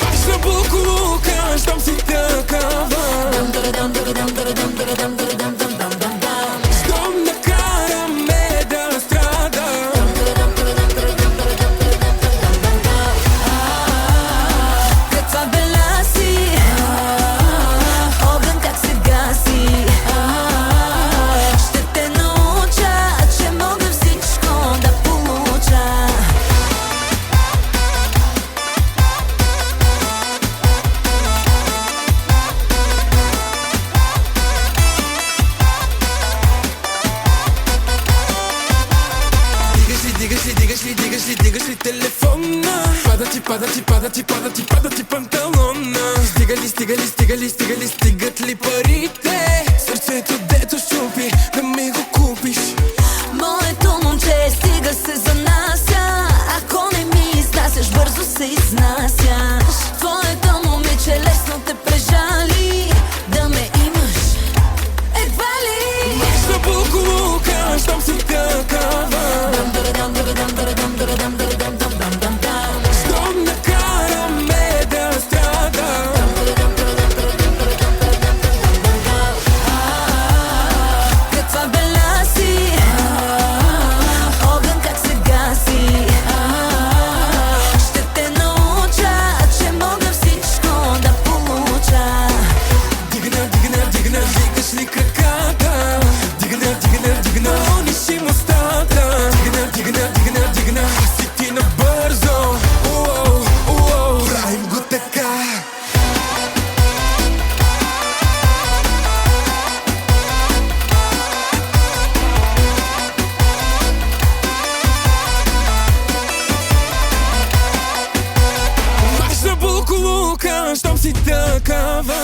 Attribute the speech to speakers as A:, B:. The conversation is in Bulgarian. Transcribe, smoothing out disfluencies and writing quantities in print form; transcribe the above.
A: Важна буклука, щом си такава. Щом накараме да страдам.
B: Каква бела си, огън как се гаси. Ще те науча, че мога всичко да получа.
A: Дигаш ли телефона? Пада ти панталона. Стигат ли парите? Сърцето дето щупи, да ми го купиш.
B: Моето момче стига се занася. Ако не ми изнасяш, бързо се изнасяш. Твоето момиче лесно те прежали. Да ме имаш, едва ли.
A: Важна буклука, щом си такава. Щом накараме да страдам.
B: Каква бела си, огън как се гаси. Ще те науча, че мога всичко да получа.
A: Дигаш ли краката? Дигна, униши мустата. Дигна, си ти набързо. Правим го така. Важна буклука, щом си такава.